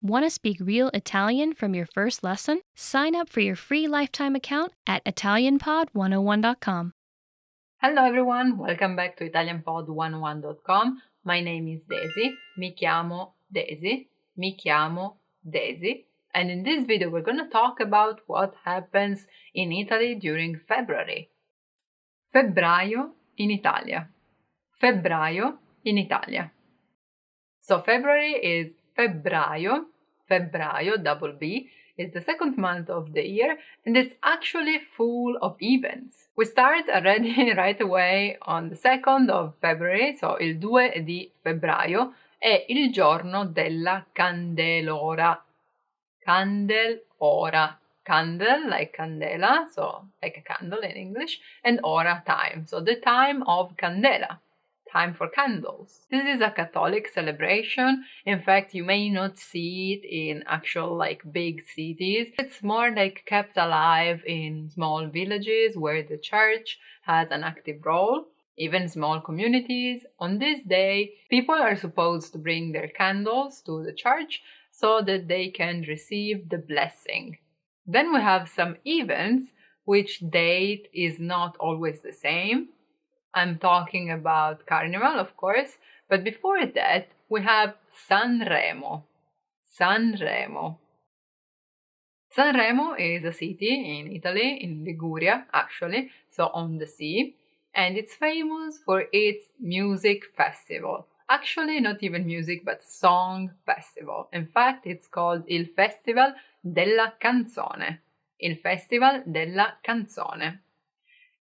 Want to speak real Italian from your first lesson? Sign up for your free lifetime account at ItalianPod101.com. Hello everyone, welcome back to ItalianPod101.com. My name is Daisy. Mi chiamo Daisy. Mi chiamo Daisy. And in this video we're going to talk about what happens in Italy during February. Febbraio in Italia. Febbraio in Italia. So February is febbraio. Febbraio, double B, is the second month of the year and it's actually full of events. We start already right away on the 2nd of February, so il 2 di febbraio è il giorno della Candelora. Candelora. Candle, like candela, so like a candle in English, and ora, time, so the time of candela. Time for candles. This is a Catholic celebration. In fact, you may not see it in actual big cities. It's more kept alive in small villages where the church has an active role, even small communities. On this day, people are supposed to bring their candles to the church so that they can receive the blessing. Then we have some events which date is not always the same. I'm talking about Carnival, of course, but before that, we have Sanremo. Sanremo. Sanremo is a city in Italy, in Liguria, actually, so on the sea, and it's famous for its music festival. Actually, not even music, but song festival. In fact, it's called il Festival della Canzone. Il Festival della Canzone.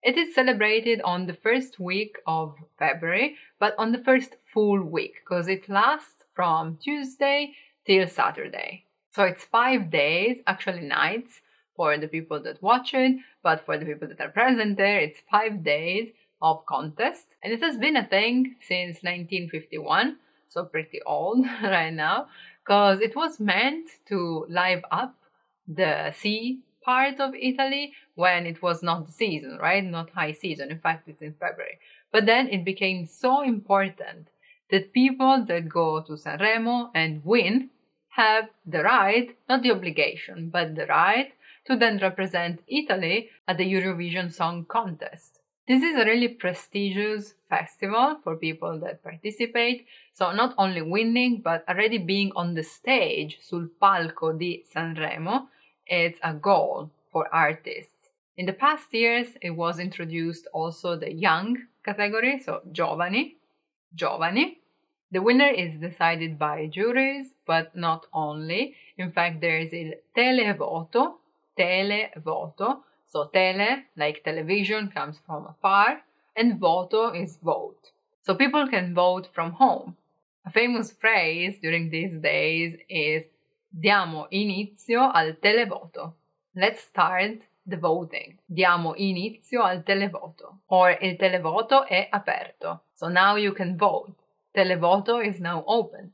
It is celebrated on the first week of February, but on the first full week, because it lasts from Tuesday till Saturday. So it's 5 days, actually nights, for the people that watch it, but for the people that are present there, it's 5 days of contest. And it has been a thing since 1951, so pretty old right now, because it was meant to live up the sea part of Italy when it was not the season, right? Not high season. In fact, it's in February. But then it became so important that people that go to Sanremo and win have the right, not the obligation, but the right to then represent Italy at the Eurovision Song Contest. This is a really prestigious festival for people that participate. So not only winning, but already being on the stage, sul palco di Sanremo, it's a goal for artists. In the past years, it was introduced also the young category, so giovani. The winner is decided by juries, but not only. In fact, there is il televoto. So tele, like television, comes from afar, and voto is vote. So people can vote from home. A famous phrase during these days is diamo inizio al televoto. Let's start the voting. Diamo inizio al televoto. Or il televoto è aperto. So now you can vote. Televoto is now open.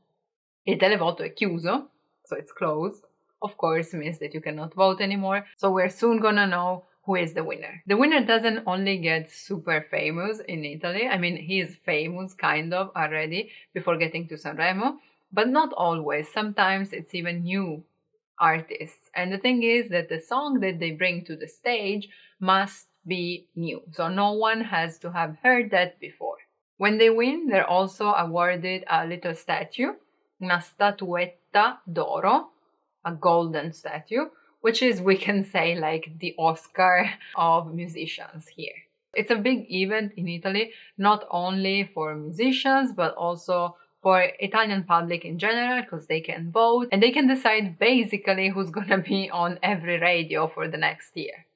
Il televoto è chiuso, so it's closed. Of course, means that you cannot vote anymore. So we're soon gonna know who is the winner. The winner doesn't only get super famous in Italy. I mean, he is famous kind of already before getting to Sanremo. But not always. Sometimes it's even new artists. And the thing is that the song that they bring to the stage must be new. So no one has to have heard that before. When they win, they're also awarded a little statue, una statuetta d'oro, a golden statue, which is, we can say, like the Oscar of musicians here. It's a big event in Italy, not only for musicians, but also for Italian public in general, because they can vote and they can decide basically who's gonna be on every radio for the next year.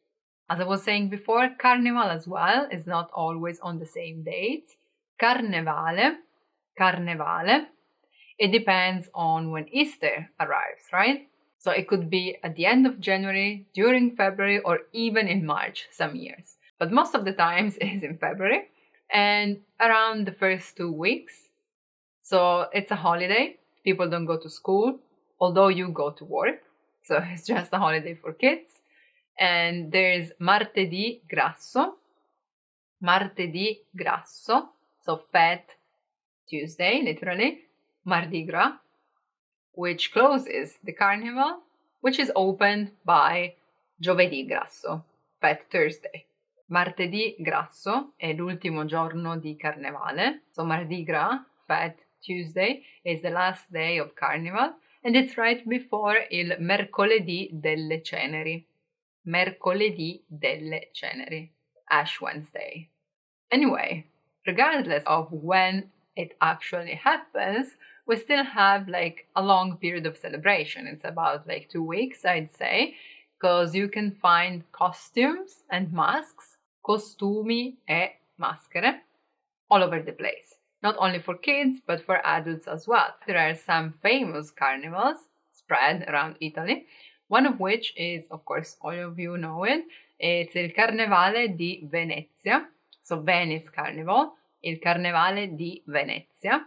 As I was saying before, Carnival as well is not always on the same dates. Carnevale. It depends on when Easter arrives, right? So it could be at the end of January, during February, or even in March some years. But most of the times it is in February and around the first 2 weeks. So it's a holiday. People don't go to school, although you go to work. So it's just a holiday for kids. And there's Martedì Grasso. So Fat Tuesday, literally. Mardi Gras. which closes the Carnival, which is opened by Giovedì Grasso, Fat Thursday. Martedì Grasso è l'ultimo giorno di Carnevale, so Mardi Gras, Fat Tuesday, is the last day of Carnival, and it's right before il Mercoledì delle Ceneri. Mercoledì delle Ceneri, Ash Wednesday. Anyway, regardless of when it actually happens, we still have like a long period of celebration. It's about like 2 weeks, I'd say, because you can find costumes and masks, costumi e maschere, all over the place. Not only for kids, but for adults as well. There are some famous carnivals spread around Italy, one of which is, of course, all of you know it, it's il Carnevale di Venezia, so Venice Carnival, il Carnevale di Venezia,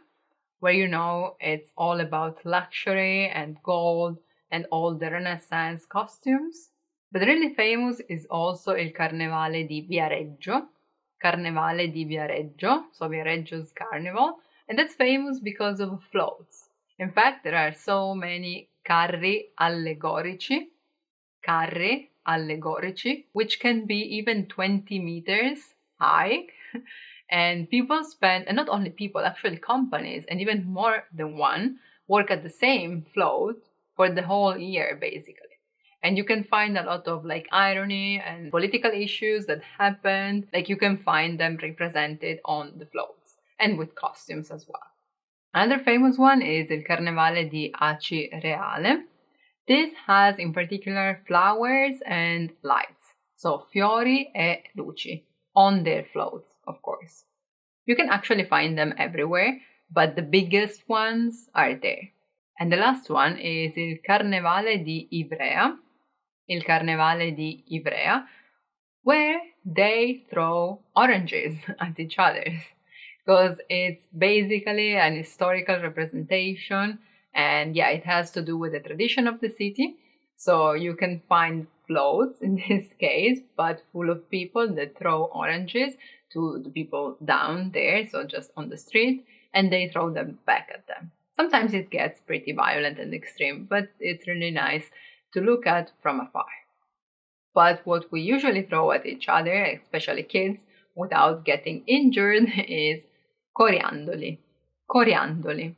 where you know it's all about luxury and gold and all the Renaissance costumes. But really famous is also il Carnevale di Viareggio, Carnevale di Viareggio, so Viareggio's carnival, and that's famous because of floats. In fact, there are so many carri allegorici, which can be even 20 meters high, and people spend, and not only people, actually companies, and even more than one, work at the same float for the whole year, basically. And you can find a lot of like irony and political issues that happened. Like you can find them represented on the floats and with costumes as well. Another famous one is il Carnevale di Aci Reale. This has in particular flowers and lights, so fiori e luci, on their floats, of course. You can actually find them everywhere, but the biggest ones are there. And the last one is il Carnevale di Ivrea, where they throw oranges at each other, because it's basically an historical representation, and yeah, it has to do with the tradition of the city. So you can find floats in this case, but full of people that throw oranges to the people down there, so just on the street, and they throw them back at them. Sometimes it gets pretty violent and extreme, but it's really nice to look at from afar. But what we usually throw at each other, especially kids, without getting injured, is coriandoli. Coriandoli.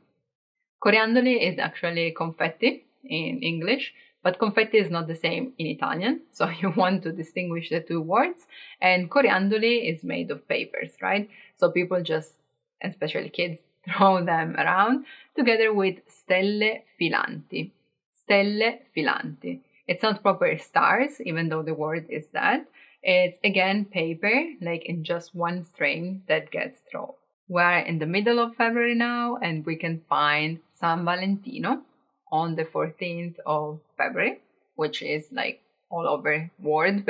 Coriandoli is actually confetti in English, but confetti is not the same in Italian, so you want to distinguish the two words. And coriandoli is made of papers, right? So people just, especially kids, throw them around together with stelle filanti. Stelle filanti. It's not proper stars, even though the word is that. It's again paper, like in just one string that gets thrown. We're in the middle of February now, and we can find San Valentino on the 14th of February, which is like all over the world,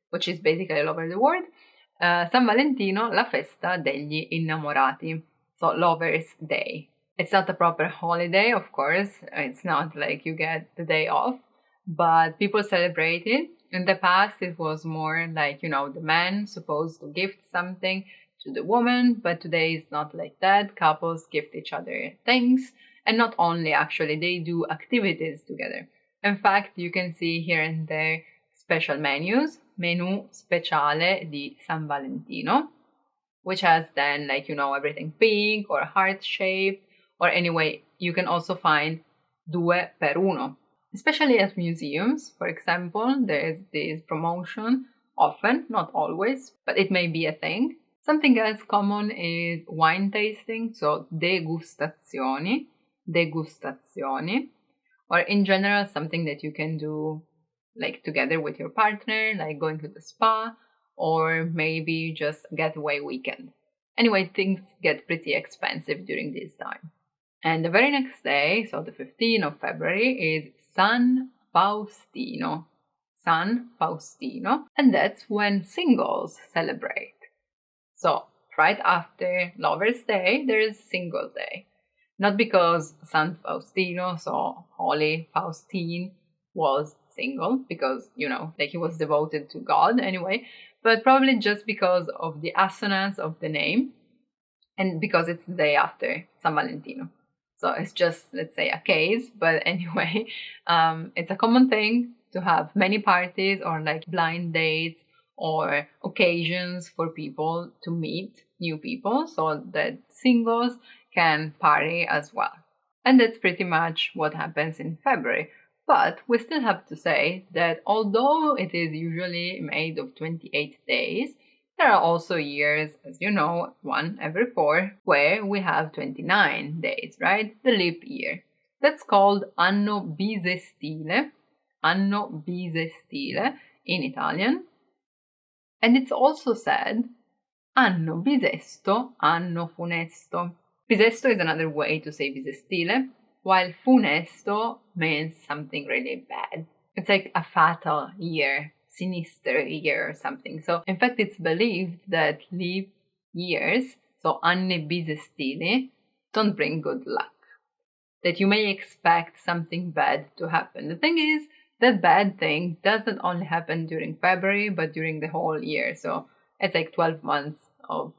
which is basically all over the world. San Valentino, la festa degli innamorati, so Lovers' Day. It's not a proper holiday, of course. It's not like you get the day off, but people celebrate it. In the past, it was more like, the man supposed to gift something to the woman, but today it's not like that. Couples gift each other things, and not only actually, they do activities together. In fact, you can see here and there special menus, menu speciale di San Valentino, which has then everything pink or heart shaped, or anyway, you can also find due per uno. Especially at museums, for example, there is this promotion often, not always, but it may be a thing. Something else common is wine tasting, so degustazioni, or in general, something that you can do like together with your partner, like going to the spa, or maybe just getaway weekend. Anyway, things get pretty expensive during this time. And the very next day, so the 15th of February, is San Faustino. San Faustino, and that's when singles celebrate. So, right after Lover's Day, there is Singles Day. Not because San Faustino, so Holy Faustine, was single, because, he was devoted to God anyway, but probably just because of the assonance of the name, and because it's the day after San Valentino. So it's just, let's say, a case. But anyway, it's a common thing to have many parties or like blind dates or occasions for people to meet new people so that singles can party as well. And that's pretty much what happens in February. But we still have to say that although it is usually made of 28 days, there are also years, as you know, one every 4, where we have 29 days, right? The leap year. That's called anno bisestile in Italian. And it's also said anno bisesto, anno funesto. Bisesto is another way to say bisestile, while funesto means something really bad. It's like a fatal year, sinister year or something. So in fact, it's believed that leap years, so anni bisestili, don't bring good luck. That you may expect something bad to happen. The thing is, that bad thing doesn't only happen during February, but during the whole year. So it's like 12 months of,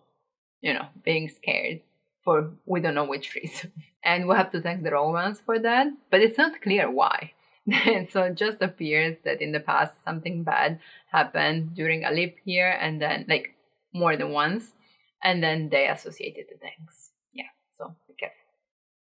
being scared for we don't know which reason. And we have to thank the Romans for that, but it's not clear why. And so it just appears that in the past something bad happened during a leap year and then like more than once, and then they associated the things. Yeah, so be careful.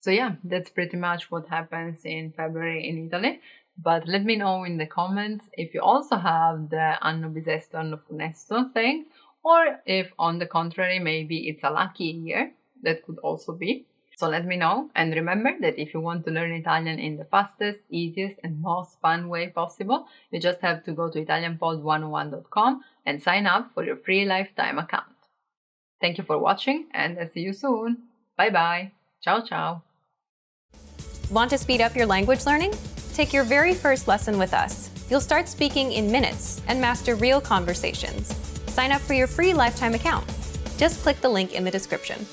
So yeah, that's pretty much what happens in February in Italy. But let me know in the comments if you also have the anno bisesto, anno funesto thing, or if on the contrary, maybe it's a lucky year. That could also be. So let me know. And remember that if you want to learn Italian in the fastest, easiest, and most fun way possible, you just have to go to italianpod101.com and sign up for your free lifetime account. Thank you for watching, and I'll see you soon. Bye bye. Ciao, ciao. Want to speed up your language learning? Take your very first lesson with us. You'll start speaking in minutes and master real conversations. Sign up for your free lifetime account. Just click the link in the description.